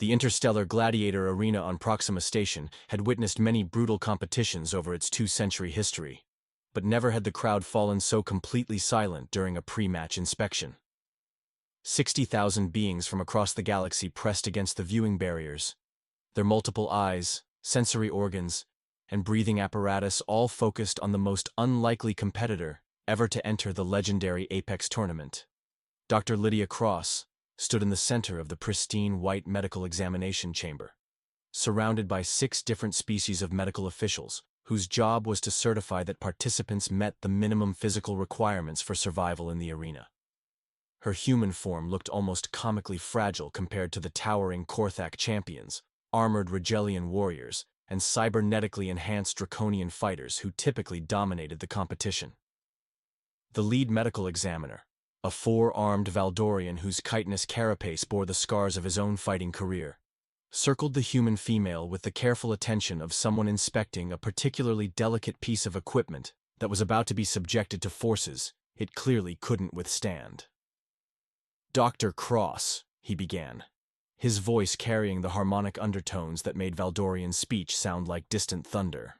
The interstellar Gladiator arena on Proxima Station had witnessed many brutal competitions over its 2-century history, but never had the crowd fallen so completely silent during a pre-match inspection. 60,000 beings from across the galaxy pressed against the viewing barriers, their multiple eyes, sensory organs, and breathing apparatus all focused on the most unlikely competitor ever to enter the legendary Apex tournament. Dr. Lydia Cross stood in the center of the pristine white medical examination chamber, surrounded by 6 different species of medical officials whose job was to certify that participants met the minimum physical requirements for survival in the arena. Her human form looked almost comically fragile compared to the towering Korthak champions, armored Rigelian warriors, and cybernetically enhanced draconian fighters who typically dominated the competition. The lead medical examiner, a 4-armed Valdorian whose chitinous carapace bore the scars of his own fighting career, circled the human female with the careful attention of someone inspecting a particularly delicate piece of equipment that was about to be subjected to forces it clearly couldn't withstand. "Dr. Cross," he began, his voice carrying the harmonic undertones that made Valdorian speech sound like distant thunder.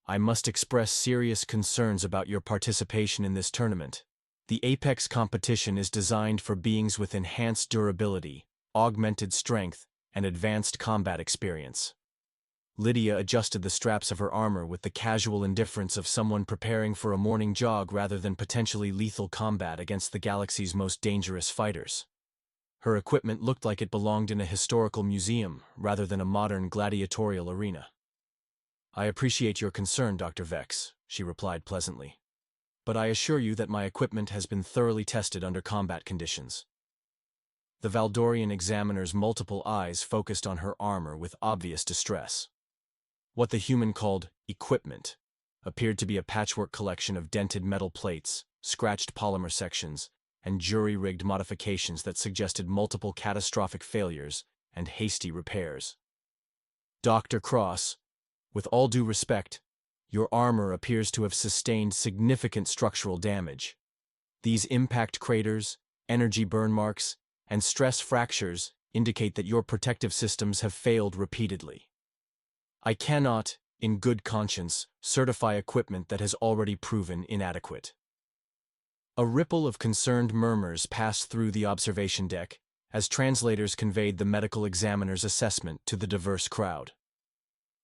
"I must express serious concerns about your participation in this tournament. The Apex competition is designed for beings with enhanced durability, augmented strength, and advanced combat experience." Lydia adjusted the straps of her armor with the casual indifference of someone preparing for a morning jog rather than potentially lethal combat against the galaxy's most dangerous fighters. Her equipment looked like it belonged in a historical museum rather than a modern gladiatorial arena. "I appreciate your concern, Dr. Vex," she replied pleasantly. "But I assure you that my equipment has been thoroughly tested under combat conditions." The Valdorian examiner's multiple eyes focused on her armor with obvious distress. What the human called equipment appeared to be a patchwork collection of dented metal plates, scratched polymer sections, and jury-rigged modifications that suggested multiple catastrophic failures and hasty repairs. "Dr. Cross, with all due respect, your armor appears to have sustained significant structural damage. These impact craters, energy burn marks, and stress fractures indicate that your protective systems have failed repeatedly. I cannot, in good conscience, certify equipment that has already proven inadequate." A ripple of concerned murmurs passed through the observation deck as translators conveyed the medical examiner's assessment to the diverse crowd.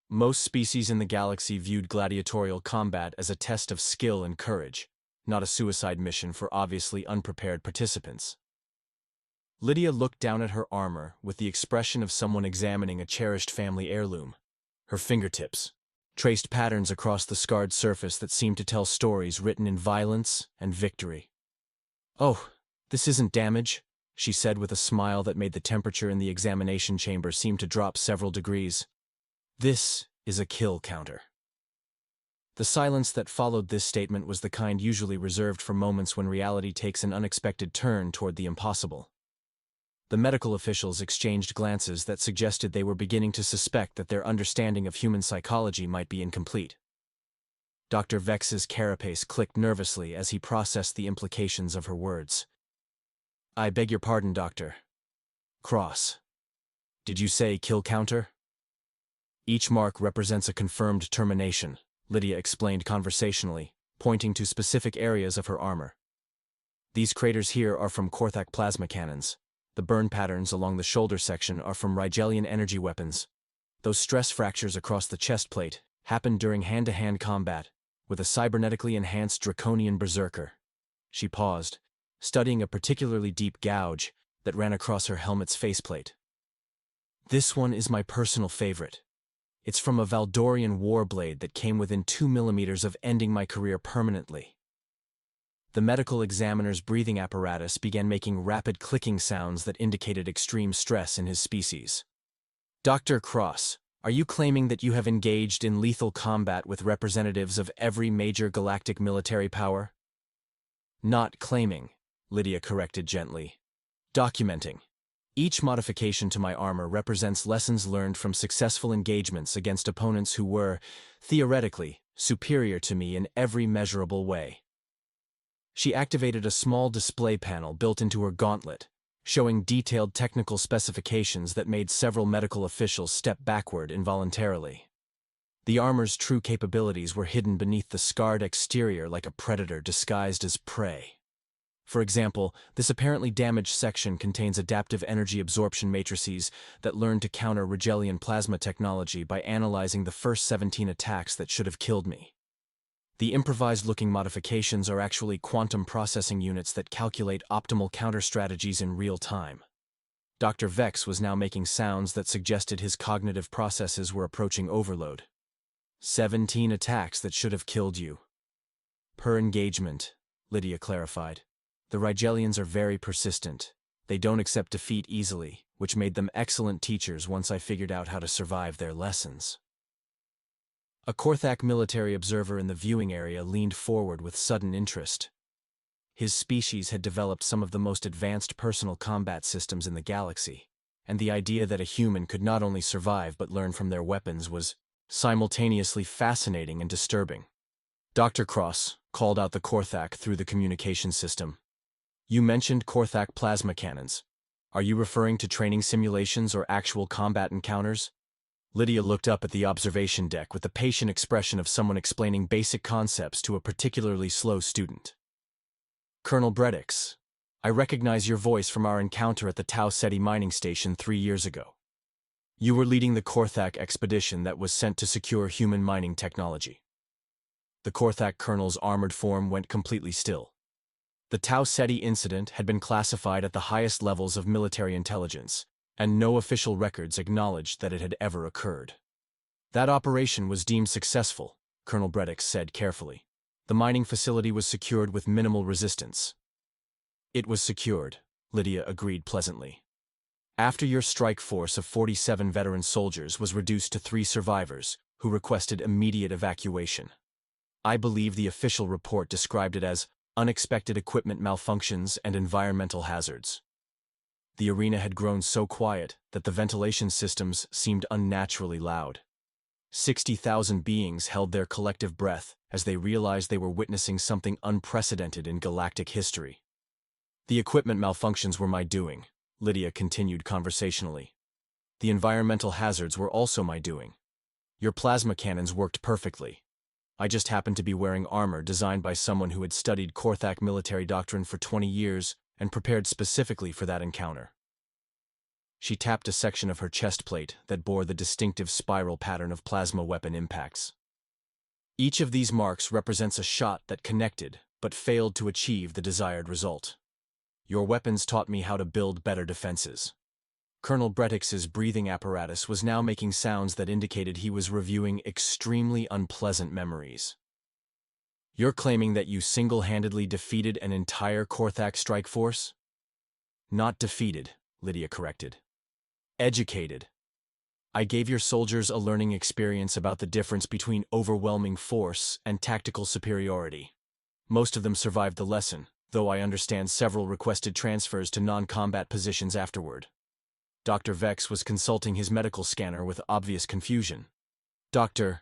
Most species in the galaxy viewed gladiatorial combat as a test of skill and courage, not a suicide mission for obviously unprepared participants. Lydia looked down at her armor with the expression of someone examining a cherished family heirloom. Her fingertips traced patterns across the scarred surface that seemed to tell stories written in violence and victory. "Oh, this isn't damage," she said with a smile that made the temperature in the examination chamber seem to drop several degrees. "This is a kill counter." The silence that followed this statement was the kind usually reserved for moments when reality takes an unexpected turn toward the impossible. The medical officials exchanged glances that suggested they were beginning to suspect that their understanding of human psychology might be incomplete. Dr. Vex's carapace clicked nervously as he processed the implications of her words. "I beg your pardon, Dr. Cross. Did you say kill counter?" "Each mark represents a confirmed termination," Lydia explained conversationally, pointing to specific areas of her armor. "These craters here are from Korthak plasma cannons. The burn patterns along the shoulder section are from Rigelian energy weapons. Those stress fractures across the chest plate happened during hand-to-hand combat with a cybernetically enhanced draconian berserker." She paused, studying a particularly deep gouge that ran across her helmet's faceplate. "This one is my personal favorite. It's from a Valdorian warblade that came within 2 millimeters of ending my career permanently." The medical examiner's breathing apparatus began making rapid clicking sounds that indicated extreme stress in his species. "Dr. Cross, are you claiming that you have engaged in lethal combat with representatives of every major galactic military power?" "Not claiming," Lydia corrected gently. "Documenting. Each modification to my armor represents lessons learned from successful engagements against opponents who were, theoretically, superior to me in every measurable way." She activated a small display panel built into her gauntlet, showing detailed technical specifications that made several medical officials step backward involuntarily. The armor's true capabilities were hidden beneath the scarred exterior like a predator disguised as prey. For example, this apparently damaged section contains adaptive energy absorption matrices that learn to counter Rigelian plasma technology by analyzing the first 17 attacks that should have killed me. The improvised-looking modifications are actually quantum processing units that calculate optimal counter strategies in real time. Dr. Vex was now making sounds that suggested his cognitive processes were approaching overload. 17 attacks that should have killed you. Per engagement, Lydia clarified. The Rigelians are very persistent. They don't accept defeat easily, which made them excellent teachers once I figured out how to survive their lessons. A Korthak military observer in the viewing area leaned forward with sudden interest. His species had developed some of the most advanced personal combat systems in the galaxy, and the idea that a human could not only survive but learn from their weapons was simultaneously fascinating and disturbing. Dr. Cross called out the Korthak through the communication system. You mentioned Korthak plasma cannons. Are you referring to training simulations or actual combat encounters? Lydia looked up at the observation deck with the patient expression of someone explaining basic concepts to a particularly slow student. Colonel Brettix, I recognize your voice from our encounter at the Tau Ceti mining station 3 years ago. You were leading the Korthak expedition that was sent to secure human mining technology. The Korthak colonel's armored form went completely still. The Tau Ceti incident had been classified at the highest levels of military intelligence, and no official records acknowledged that it had ever occurred. That operation was deemed successful, Colonel Brettix said carefully. The mining facility was secured with minimal resistance. It was secured, Lydia agreed pleasantly. After your strike force of 47 veteran soldiers was reduced to 3 survivors, who requested immediate evacuation. I believe the official report described it as unexpected equipment malfunctions and environmental hazards. The arena had grown so quiet that the ventilation systems seemed unnaturally loud. 60,000 beings held their collective breath as they realized they were witnessing something unprecedented in galactic history. The equipment malfunctions were my doing, Lydia continued conversationally. The environmental hazards were also my doing. Your plasma cannons worked perfectly. I just happened to be wearing armor designed by someone who had studied Korthak military doctrine for 20 years and prepared specifically for that encounter. She tapped a section of her chest plate that bore the distinctive spiral pattern of plasma weapon impacts. Each of these marks represents a shot that connected but failed to achieve the desired result. Your weapons taught me how to build better defenses. Colonel Brettix's breathing apparatus was now making sounds that indicated he was reviewing extremely unpleasant memories. You're claiming that you single-handedly defeated an entire Korthak strike force? Not defeated, Lydia corrected. Educated. I gave your soldiers a learning experience about the difference between overwhelming force and tactical superiority. Most of them survived the lesson, though I understand several requested transfers to non-combat positions afterward. Dr. Vex was consulting his medical scanner with obvious confusion. Dr.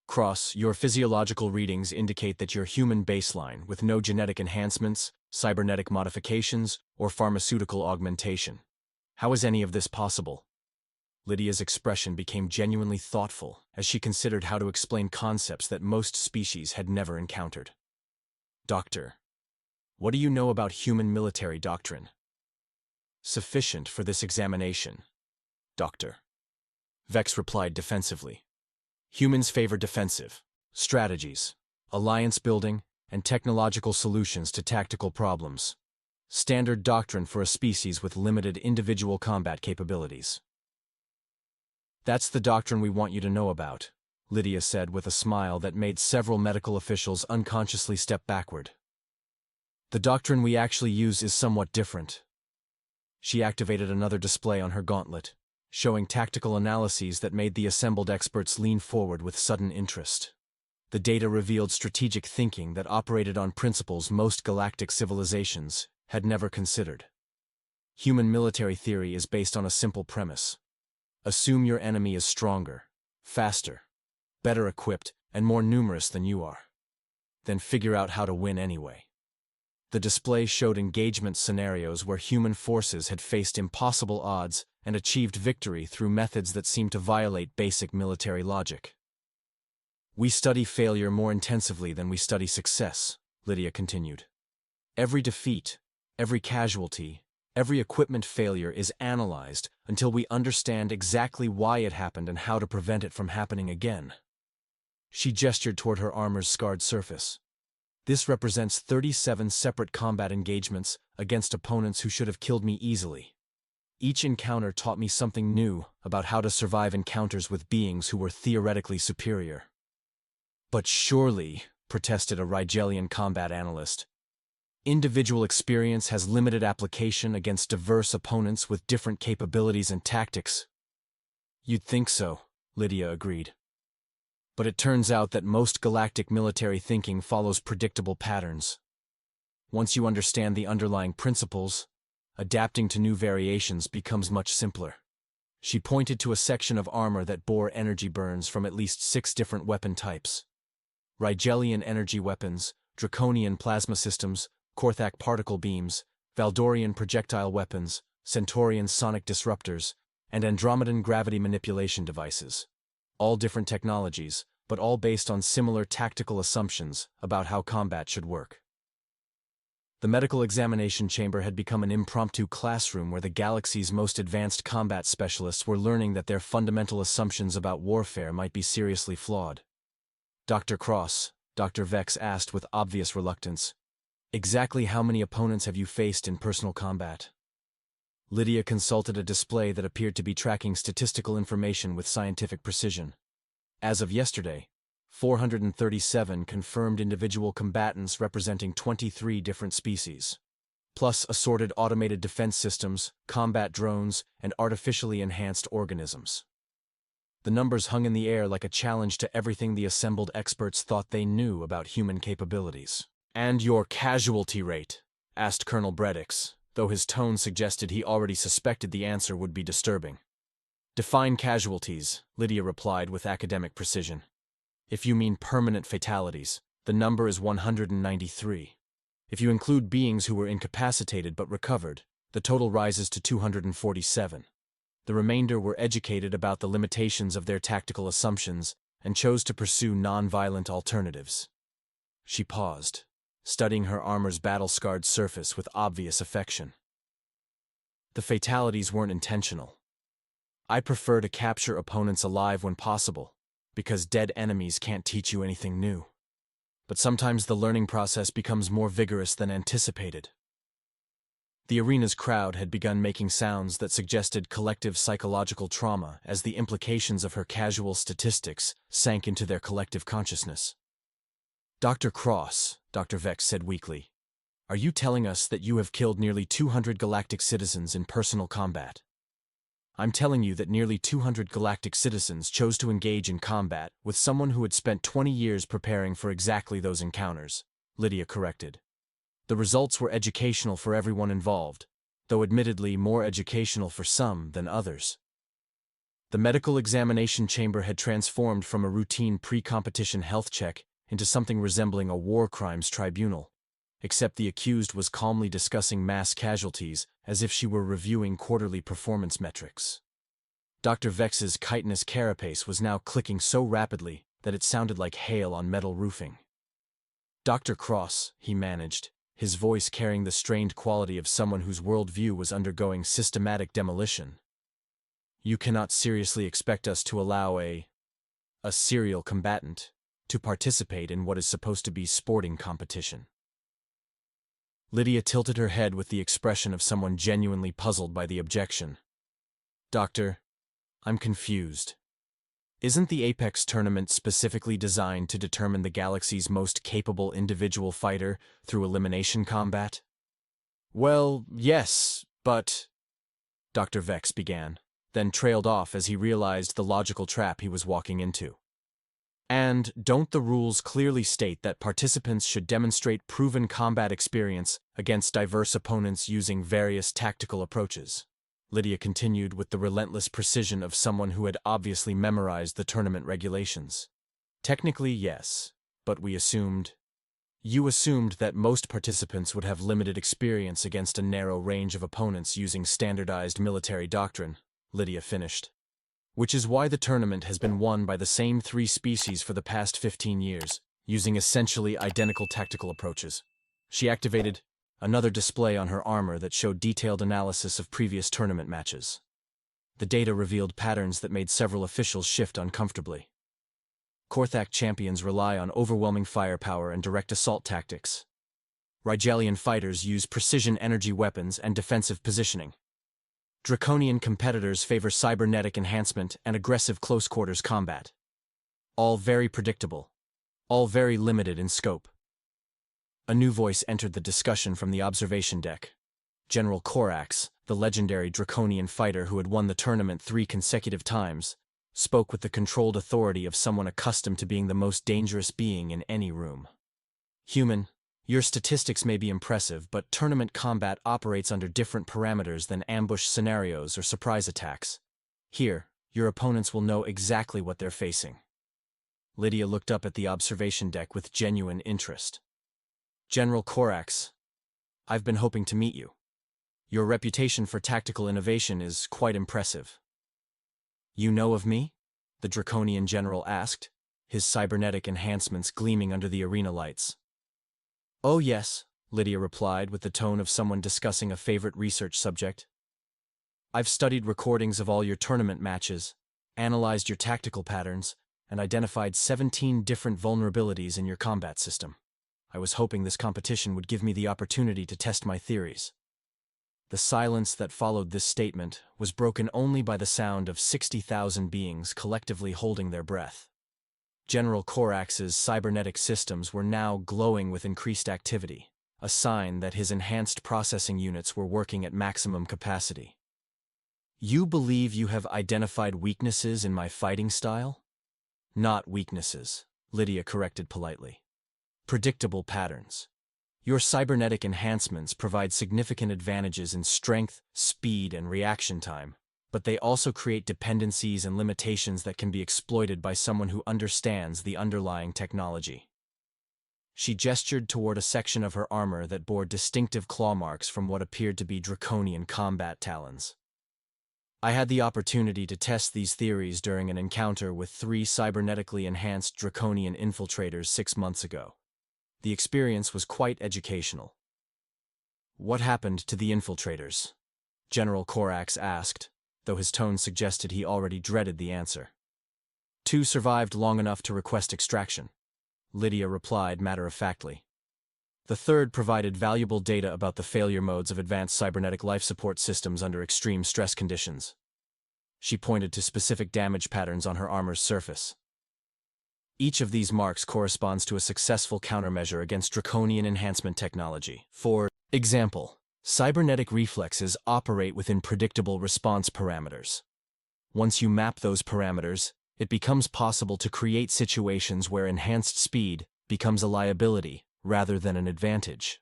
Cross, your physiological readings indicate that your human baseline, with no genetic enhancements, cybernetic modifications, or pharmaceutical augmentation. How is any of this possible? Lydia's expression became genuinely thoughtful as she considered how to explain concepts that most species had never encountered. Doctor, what do you know about human military doctrine? Sufficient for this examination, Doctor. Vex replied defensively. Humans favor defensive strategies, alliance building, and technological solutions to tactical problems. Standard doctrine for a species with limited individual combat capabilities. That's the doctrine we want you to know about, Lydia said with a smile that made several medical officials unconsciously step backward. The doctrine we actually use is somewhat different. She activated another display on her gauntlet, showing tactical analyses that made the assembled experts lean forward with sudden interest. The data revealed strategic thinking that operated on principles most galactic civilizations had never considered. Human military theory is based on a simple premise. Assume your enemy is stronger, faster, better equipped, and more numerous than you are. Then figure out how to win anyway. The display showed engagement scenarios where human forces had faced impossible odds and achieved victory through methods that seemed to violate basic military logic. "We study failure more intensively than we study success," Lydia continued. "Every defeat, every casualty, every equipment failure is analyzed until we understand exactly why it happened and how to prevent it from happening again." She gestured toward her armor's scarred surface. "This represents 37 separate combat engagements against opponents who should have killed me easily. Each encounter taught me something new about how to survive encounters with beings who were theoretically superior." "But surely," protested a Rigelian combat analyst, "individual experience has limited application against diverse opponents with different capabilities and tactics." "You'd think so," Lydia agreed. "But it turns out that most galactic military thinking follows predictable patterns. Once you understand the underlying principles, adapting to new variations becomes much simpler." She pointed to a section of armor that bore energy burns from at least 6 different weapon types: Rigelian energy weapons, Draconian plasma systems, Korthak particle beams, Valdorian projectile weapons, Centaurian sonic disruptors, and Andromedan gravity manipulation devices. All different technologies, but all based on similar tactical assumptions about how combat should work. The medical examination chamber had become an impromptu classroom where the galaxy's most advanced combat specialists were learning that their fundamental assumptions about warfare might be seriously flawed. "Dr. Cross," Dr. Vex asked with obvious reluctance, "exactly how many opponents have you faced in personal combat?" Lydia consulted a display that appeared to be tracking statistical information with scientific precision. As of yesterday, 437 confirmed individual combatants representing 23 different species, plus assorted automated defense systems, combat drones, and artificially enhanced organisms. The numbers hung in the air like a challenge to everything the assembled experts thought they knew about human capabilities. "And your casualty rate?" asked Colonel Breddix, though his tone suggested he already suspected the answer would be disturbing. "Define casualties," Lydia replied with academic precision. "If you mean permanent fatalities, the number is 193. If you include beings who were incapacitated but recovered, the total rises to 247. The remainder were educated about the limitations of their tactical assumptions and chose to pursue non-violent alternatives." She paused, studying her armor's battle-scarred surface with obvious affection. "The fatalities weren't intentional. I prefer to capture opponents alive when possible, because dead enemies can't teach you anything new. But sometimes the learning process becomes more vigorous than anticipated." The arena's crowd had begun making sounds that suggested collective psychological trauma as the implications of her casual statistics sank into their collective consciousness. "Dr. Cross," Dr. Vex said weakly, "are you telling us that you have killed nearly 200 galactic citizens in personal combat?" "I'm telling you that nearly 200 galactic citizens chose to engage in combat with someone who had spent 20 years preparing for exactly those encounters," Lydia corrected. "The results were educational for everyone involved, though admittedly more educational for some than others." The medical examination chamber had transformed from a routine pre-competition health check into something resembling a war crimes tribunal, except the accused was calmly discussing mass casualties as if she were reviewing quarterly performance metrics. Dr. Vex's chitinous carapace was now clicking so rapidly that it sounded like hail on metal roofing. "Dr. Cross," he managed, his voice carrying the strained quality of someone whose worldview was undergoing systematic demolition. "You cannot seriously expect us to allow a serial combatant to participate in what is supposed to be sporting competition." Lydia tilted her head with the expression of someone genuinely puzzled by the objection. "Doctor, I'm confused. Isn't the Apex tournament specifically designed to determine the galaxy's most capable individual fighter through elimination combat?" "Well, yes, but—" Dr. Vex began, then trailed off as he realized the logical trap he was walking into. "And don't the rules clearly state that participants should demonstrate proven combat experience against diverse opponents using various tactical approaches?" Lydia continued with the relentless precision of someone who had obviously memorized the tournament regulations. "Technically, yes, but we assumed—" You assumed that most participants would have limited experience against a narrow range of opponents using standardized military doctrine, Lydia finished. Which is why the tournament has been won by the same three species for the past 15 years, using essentially identical tactical approaches. She activated another display on her armor that showed detailed analysis of previous tournament matches. The data revealed patterns that made several officials shift uncomfortably. Korthak champions rely on overwhelming firepower and direct assault tactics. Rigelian fighters use precision energy weapons and defensive positioning. Draconian competitors favor cybernetic enhancement and aggressive close-quarters combat. All very predictable. All very limited in scope. A new voice entered the discussion from the observation deck. General Korax, the legendary Draconian fighter who had won the tournament 3 consecutive times, spoke with the controlled authority of someone accustomed to being the most dangerous being in any room. Human, your statistics may be impressive, but tournament combat operates under different parameters than ambush scenarios or surprise attacks. Here, your opponents will know exactly what they're facing. Lydia looked up at the observation deck with genuine interest. General Korax, I've been hoping to meet you. Your reputation for tactical innovation is quite impressive. You know of me? The Draconian general asked, his cybernetic enhancements gleaming under the arena lights. Oh yes, Lydia replied with the tone of someone discussing a favorite research subject. I've studied recordings of all your tournament matches, analyzed your tactical patterns, and identified 17 different vulnerabilities in your combat system. I was hoping this competition would give me the opportunity to test my theories. The silence that followed this statement was broken only by the sound of 60,000 beings collectively holding their breath. General Korax's cybernetic systems were now glowing with increased activity, a sign that his enhanced processing units were working at maximum capacity. You believe you have identified weaknesses in my fighting style? Not weaknesses, Lydia corrected politely. Predictable patterns. Your cybernetic enhancements provide significant advantages in strength, speed, and reaction time, but they also create dependencies and limitations that can be exploited by someone who understands the underlying technology. She gestured toward a section of her armor that bore distinctive claw marks from what appeared to be draconian combat talons. I had the opportunity to test these theories during an encounter with 3 cybernetically enhanced draconian infiltrators 6 months ago. The experience was quite educational. What happened to the infiltrators? General Korax asked, though his tone suggested he already dreaded the answer. 2 survived long enough to request extraction, Lydia replied matter-of-factly. The 3rd provided valuable data about the failure modes of advanced cybernetic life support systems under extreme stress conditions. She pointed to specific damage patterns on her armor's surface. Each of these marks corresponds to a successful countermeasure against draconian enhancement technology. For example, cybernetic reflexes operate within predictable response parameters. Once you map those parameters, it becomes possible to create situations where enhanced speed becomes a liability rather than an advantage.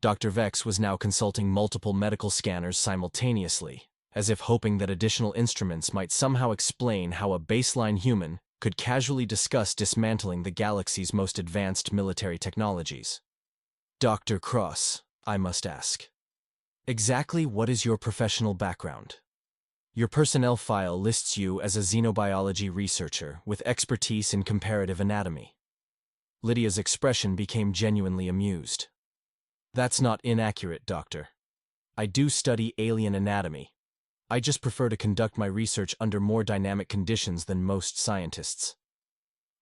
Dr. Vex was now consulting multiple medical scanners simultaneously, as if hoping that additional instruments might somehow explain how a baseline human could casually discuss dismantling the galaxy's most advanced military technologies. Dr. Cross, I must ask, exactly what is your professional background? Your personnel file lists you as a xenobiology researcher with expertise in comparative anatomy. Lydia's expression became genuinely amused. That's not inaccurate, Doctor. I do study alien anatomy. I just prefer to conduct my research under more dynamic conditions than most scientists.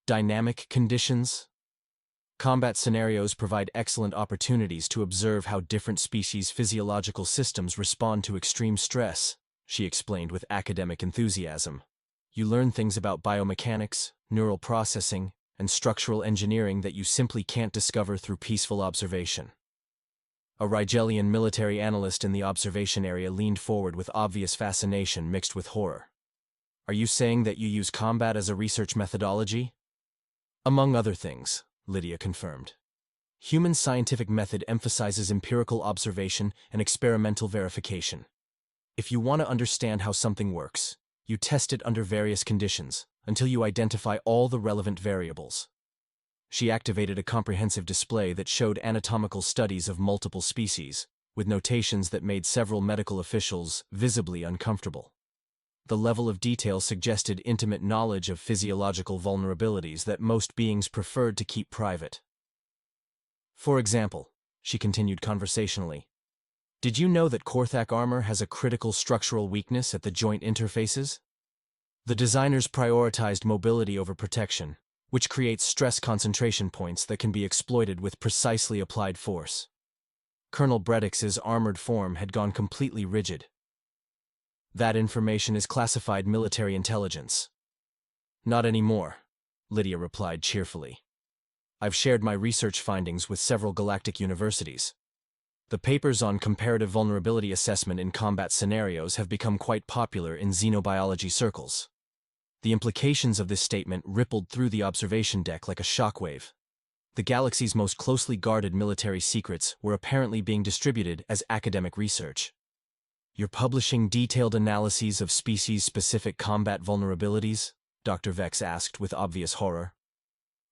Dynamic conditions? Combat scenarios provide excellent opportunities to observe how different species' physiological systems respond to extreme stress, she explained with academic enthusiasm. You learn things about biomechanics, neural processing, and structural engineering that you simply can't discover through peaceful observation. A Rigelian military analyst in the observation area leaned forward with obvious fascination mixed with horror. Are you saying that you use combat as a research methodology? Among other things, Lydia confirmed. Human scientific method emphasizes empirical observation and experimental verification. If you want to understand how something works, you test it under various conditions until you identify all the relevant variables. She activated a comprehensive display that showed anatomical studies of multiple species, with notations that made several medical officials visibly uncomfortable. The level of detail suggested intimate knowledge of physiological vulnerabilities that most beings preferred to keep private. For example, she continued conversationally, did you know that Korthak armor has a critical structural weakness at the joint interfaces? The designers prioritized mobility over protection, which creates stress concentration points that can be exploited with precisely applied force. Colonel Breddix's armored form had gone completely rigid. That information is classified military intelligence. Not anymore, Lydia replied cheerfully. I've shared my research findings with several galactic universities. The papers on comparative vulnerability assessment in combat scenarios have become quite popular in xenobiology circles. The implications of this statement rippled through the observation deck like a shockwave. The galaxy's most closely guarded military secrets were apparently being distributed as academic research. You're publishing detailed analyses of species-specific combat vulnerabilities? Dr. Vex asked with obvious horror.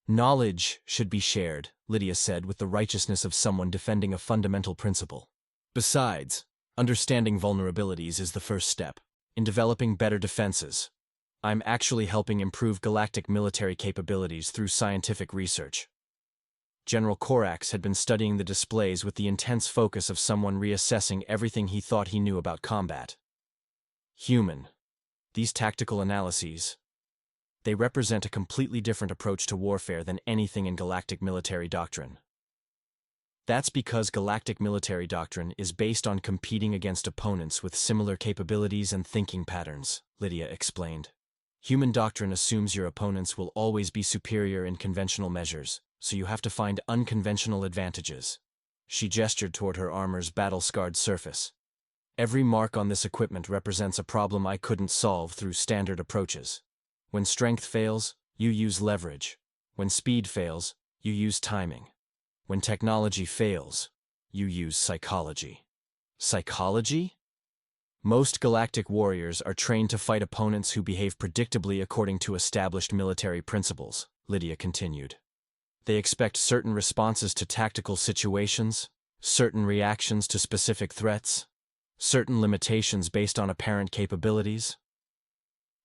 Knowledge should be shared, Lydia said with the righteousness of someone defending a fundamental principle. Besides, understanding vulnerabilities is the first step in developing better defenses. I'm actually helping improve galactic military capabilities through scientific research. General Korax had been studying the displays with the intense focus of someone reassessing everything he thought he knew about combat. Human. These tactical analyses, they represent a completely different approach to warfare than anything in galactic military doctrine. That's because galactic military doctrine is based on competing against opponents with similar capabilities and thinking patterns, Lydia explained. Human doctrine assumes your opponents will always be superior in conventional measures, so you have to find unconventional advantages. She gestured toward her armor's battle-scarred surface. Every mark on this equipment represents a problem I couldn't solve through standard approaches. When strength fails, you use leverage. When speed fails, you use timing. When technology fails, you use psychology. Psychology? Most galactic warriors are trained to fight opponents who behave predictably according to established military principles, Lydia continued. They expect certain responses to tactical situations, certain reactions to specific threats, certain limitations based on apparent capabilities.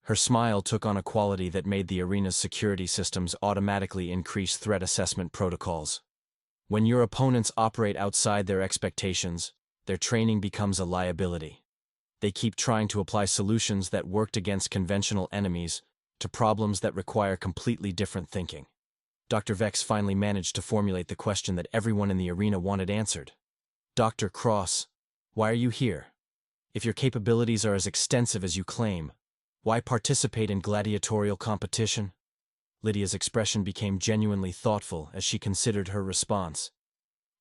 Her smile took on a quality that made the arena's security systems automatically increase threat assessment protocols. When your opponents operate outside their expectations, their training becomes a liability. They keep trying to apply solutions that worked against conventional enemies to problems that require completely different thinking. Dr. Vex finally managed to formulate the question that everyone in the arena wanted answered. Dr. Cross, why are you here? If your capabilities are as extensive as you claim, why participate in gladiatorial competition? Lydia's expression became genuinely thoughtful as she considered her response.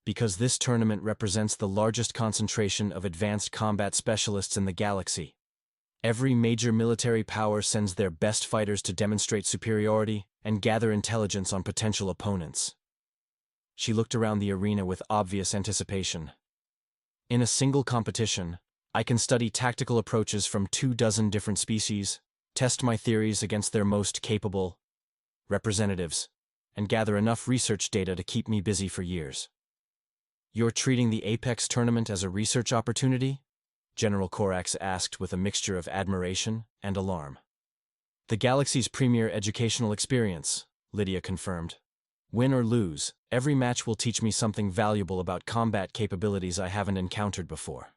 Because this tournament represents the largest concentration of advanced combat specialists in the galaxy. Every major military power sends their best fighters to demonstrate superiority and gather intelligence on potential opponents. She looked around the arena with obvious anticipation. In a single competition, I can study tactical approaches from 24 different species, test my theories against their most capable representatives, and gather enough research data to keep me busy for years. You're treating the Apex tournament as a research opportunity? General Korax asked with a mixture of admiration and alarm. The galaxy's premier educational experience, Lydia confirmed. Win or lose, every match will teach me something valuable about combat capabilities I haven't encountered before.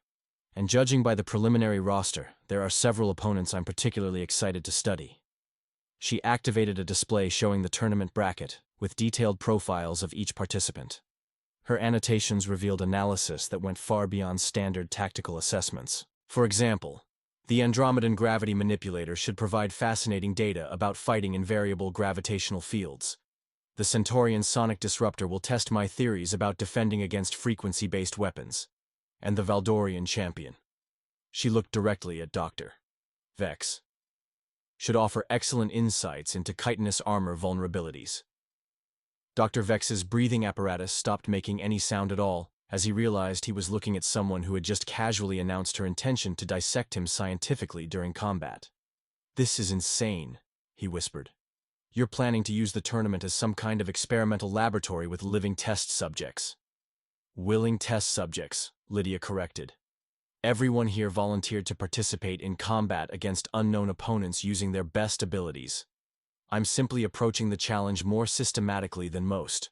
And judging by the preliminary roster, there are several opponents I'm particularly excited to study. She activated a display showing the tournament bracket, with detailed profiles of each participant. Her annotations revealed analysis that went far beyond standard tactical assessments. For example, the Andromedan gravity manipulator should provide fascinating data about fighting in variable gravitational fields. The Centaurian sonic disruptor will test my theories about defending against frequency-based weapons. And the Valdorian champion. She looked directly at Dr. Vex. Should offer excellent insights into chitinous armor vulnerabilities. Dr. Vex's breathing apparatus stopped making any sound at all, as he realized he was looking at someone who had just casually announced her intention to dissect him scientifically during combat. This is insane, he whispered. You're planning to use the tournament as some kind of experimental laboratory with living test subjects. Willing test subjects, Lydia corrected. Everyone here volunteered to participate in combat against unknown opponents using their best abilities. I'm simply approaching the challenge more systematically than most.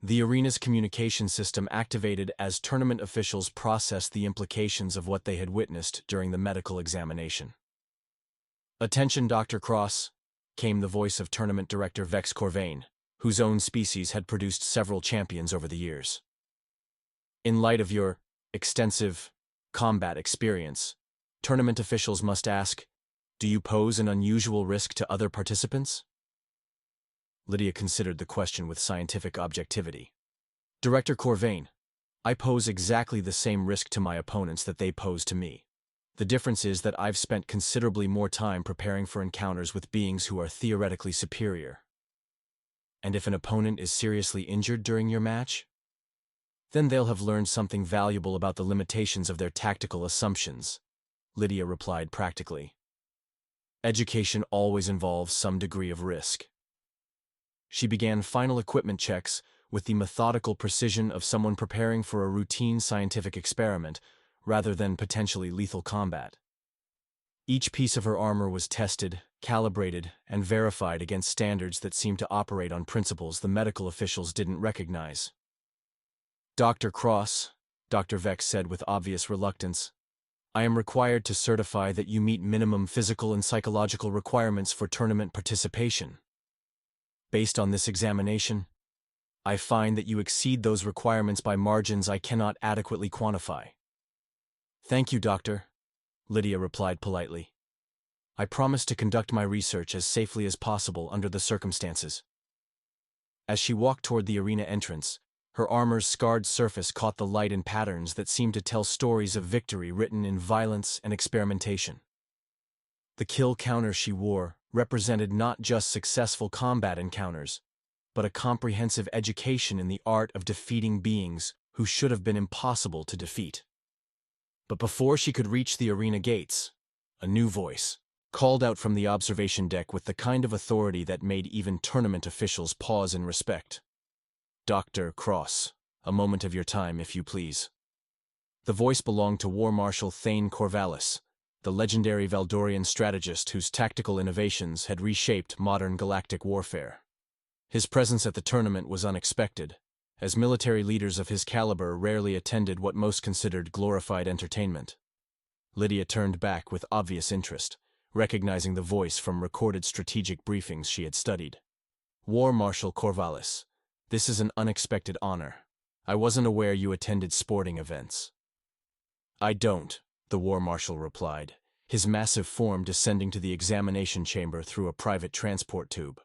The arena's communication system activated as tournament officials processed the implications of what they had witnessed during the medical examination. "Attention, Dr. Cross," came the voice of tournament director Vex Corvain, whose own species had produced several champions over the years. "In light of your extensive combat experience, tournament officials must ask, do you pose an unusual risk to other participants?" Lydia considered the question with scientific objectivity. "Director Corvain, I pose exactly the same risk to my opponents that they pose to me. The difference is that I've spent considerably more time preparing for encounters with beings who are theoretically superior. And if an opponent is seriously injured during your match, then they'll have learned something valuable about the limitations of their tactical assumptions," Lydia replied practically. "Education always involves some degree of risk." She began final equipment checks with the methodical precision of someone preparing for a routine scientific experiment rather than potentially lethal combat. Each piece of her armor was tested, calibrated, and verified against standards that seemed to operate on principles the medical officials didn't recognize. "Dr. Cross," Dr. Vex said with obvious reluctance, "I am required to certify that you meet minimum physical and psychological requirements for tournament participation. Based on this examination, I find that you exceed those requirements by margins I cannot adequately quantify." "Thank you, Doctor," Lydia replied politely. "I promise to conduct my research as safely as possible under the circumstances." As she walked toward the arena entrance, her armor's scarred surface caught the light in patterns that seemed to tell stories of victory written in violence and experimentation. The kill counter she wore represented not just successful combat encounters, but a comprehensive education in the art of defeating beings who should have been impossible to defeat. But before she could reach the arena gates, a new voice called out from the observation deck with the kind of authority that made even tournament officials pause in respect. "Dr. Cross, a moment of your time, if you please." The voice belonged to War Marshal Thane Corvallis, the legendary Valdorian strategist whose tactical innovations had reshaped modern galactic warfare. His presence at the tournament was unexpected, as military leaders of his caliber rarely attended what most considered glorified entertainment. Lydia turned back with obvious interest, recognizing the voice from recorded strategic briefings she had studied. "War Marshal Corvallis, this is an unexpected honor. I wasn't aware you attended sporting events." "I don't," the War Marshal replied, his massive form descending to the examination chamber through a private transport tube.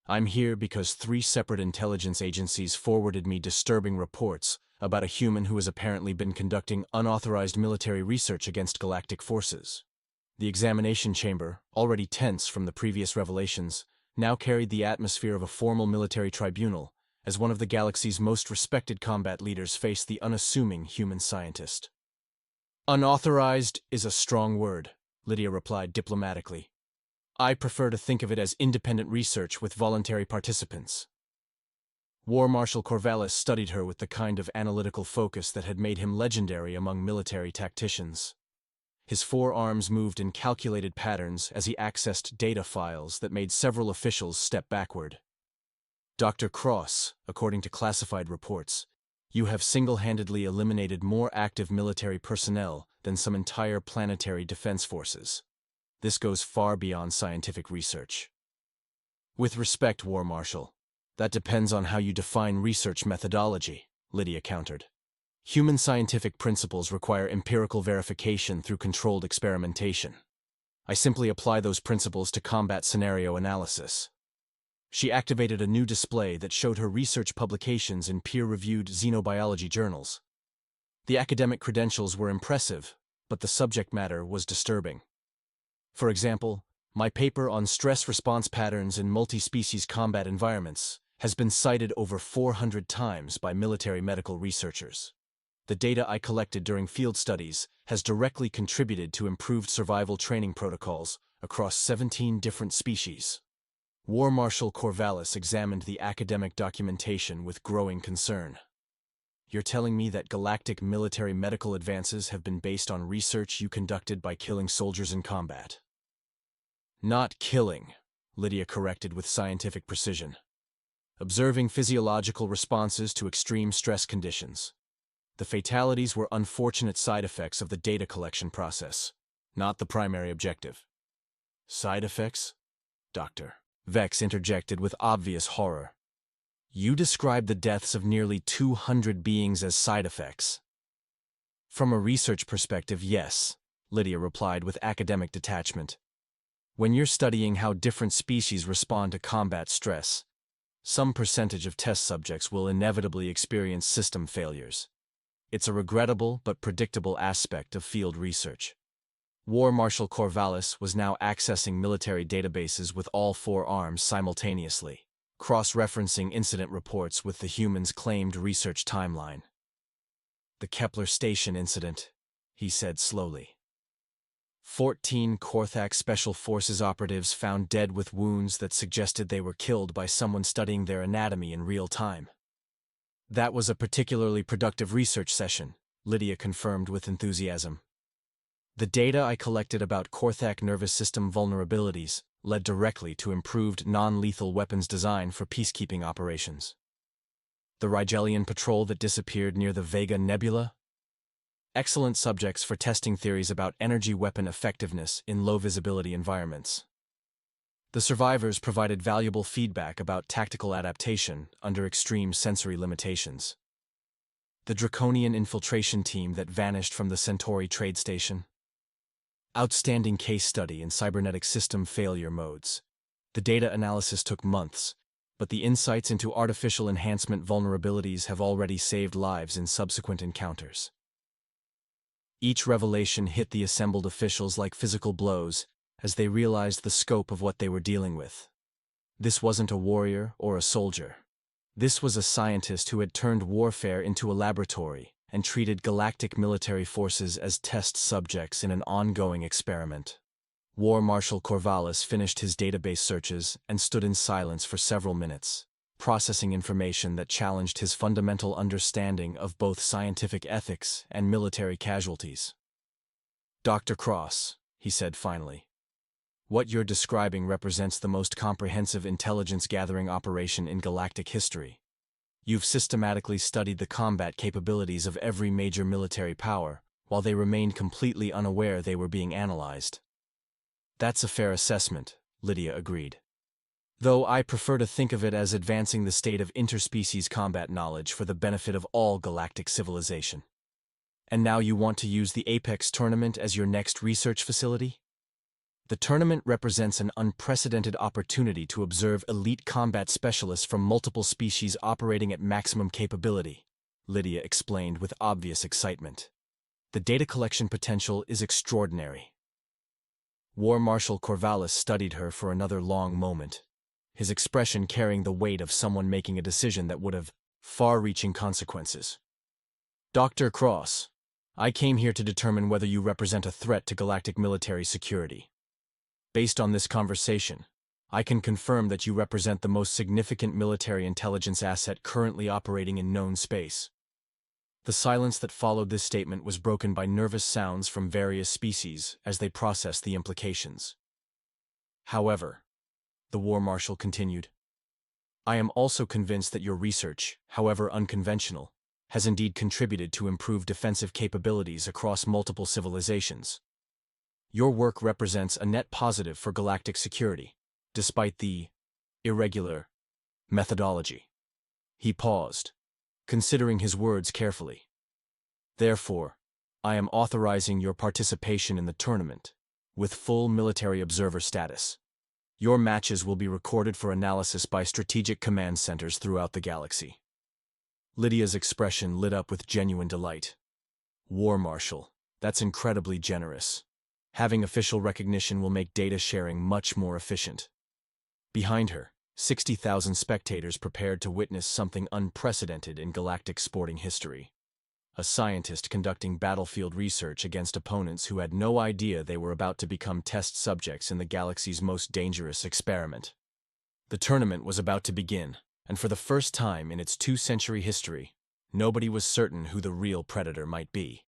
"I'm here because 3 separate intelligence agencies forwarded me disturbing reports about a human who has apparently been conducting unauthorized military research against galactic forces." The examination chamber, already tense from the previous revelations, now carried the atmosphere of a formal military tribunal, as one of the galaxy's most respected combat leaders faced the unassuming human scientist. "Unauthorized is a strong word," Lydia replied diplomatically. "I prefer to think of it as independent research with voluntary participants." War Marshal Corvallis studied her with the kind of analytical focus that had made him legendary among military tacticians. His forearms moved in calculated patterns as he accessed data files that made several officials step backward. "Dr. Cross, according to classified reports, you have single-handedly eliminated more active military personnel than some entire planetary defense forces. This goes far beyond scientific research." "With respect, War Marshal, that depends on how you define research methodology," Lydia countered. "Human scientific principles require empirical verification through controlled experimentation. I simply apply those principles to combat scenario analysis." She activated a new display that showed her research publications in peer-reviewed Xenobiology journals. The academic credentials were impressive, but the subject matter was disturbing. For example, my paper on stress response patterns in multi-species combat environments has been cited over 400 times by military medical researchers. The data I collected during field studies has directly contributed to improved survival training protocols across 17 different species. War Marshal Corvallis examined the academic documentation with growing concern. You're telling me that galactic military medical advances have been based on research you conducted by killing soldiers in combat? Not killing, Lydia corrected with scientific precision. Observing physiological responses to extreme stress conditions. The fatalities were unfortunate side effects of the data collection process, not the primary objective. Side effects? Dr. Vex interjected with obvious horror. You described the deaths of nearly 200 beings as side effects. From a research perspective, yes, Lydia replied with academic detachment. When you're studying how different species respond to combat stress, some percentage of test subjects will inevitably experience system failures. It's a regrettable but predictable aspect of field research. War Marshal Corvallis was now accessing military databases with all four arms simultaneously, cross-referencing incident reports with the human's claimed research timeline. The Kepler Station incident, he said slowly. 14 Korthak Special Forces operatives found dead with wounds that suggested they were killed by someone studying their anatomy in real time. That was a particularly productive research session, Lydia confirmed with enthusiasm. The data I collected about Korthak nervous system vulnerabilities led directly to improved non-lethal weapons design for peacekeeping operations. The Rigelian patrol that disappeared near the Vega Nebula? Excellent subjects for testing theories about energy weapon effectiveness in low-visibility environments. The survivors provided valuable feedback about tactical adaptation under extreme sensory limitations. The draconian infiltration team that vanished from the Centauri trade station. Outstanding case study in cybernetic system failure modes. The data analysis took months, but the insights into artificial enhancement vulnerabilities have already saved lives in subsequent encounters. Each revelation hit the assembled officials like physical blows as they realized the scope of what they were dealing with. This wasn't a warrior or a soldier. This was a scientist who had turned warfare into a laboratory and treated galactic military forces as test subjects in an ongoing experiment. War Marshal Corvallis finished his database searches and stood in silence for several minutes, processing information that challenged his fundamental understanding of both scientific ethics and military casualties. Dr. Cross, he said finally, what you're describing represents the most comprehensive intelligence-gathering operation in galactic history. You've systematically studied the combat capabilities of every major military power, while they remained completely unaware they were being analyzed. That's a fair assessment, Lydia agreed. Though I prefer to think of it as advancing the state of interspecies combat knowledge for the benefit of all galactic civilization. And now you want to use the Apex tournament as your next research facility? The tournament represents an unprecedented opportunity to observe elite combat specialists from multiple species operating at maximum capability, Lydia explained with obvious excitement. The data collection potential is extraordinary. War Marshal Corvallis studied her for another long moment, his expression carrying the weight of someone making a decision that would have far-reaching consequences. Dr. Cross, I came here to determine whether you represent a threat to galactic military security. Based on this conversation, I can confirm that you represent the most significant military intelligence asset currently operating in known space. The silence that followed this statement was broken by nervous sounds from various species as they processed the implications. However, the War Marshal continued, I am also convinced that your research, however unconventional, has indeed contributed to improved defensive capabilities across multiple civilizations. Your work represents a net positive for galactic security, despite the irregular methodology. He paused, considering his words carefully. Therefore, I am authorizing your participation in the tournament, with full military observer status. Your matches will be recorded for analysis by strategic command centers throughout the galaxy. Lydia's expression lit up with genuine delight. War Marshal, that's incredibly generous. Having official recognition will make data sharing much more efficient. Behind her, 60,000 spectators prepared to witness something unprecedented in galactic sporting history. A scientist conducting battlefield research against opponents who had no idea they were about to become test subjects in the galaxy's most dangerous experiment. The tournament was about to begin, and for the first time in its 2-century history, nobody was certain who the real predator might be.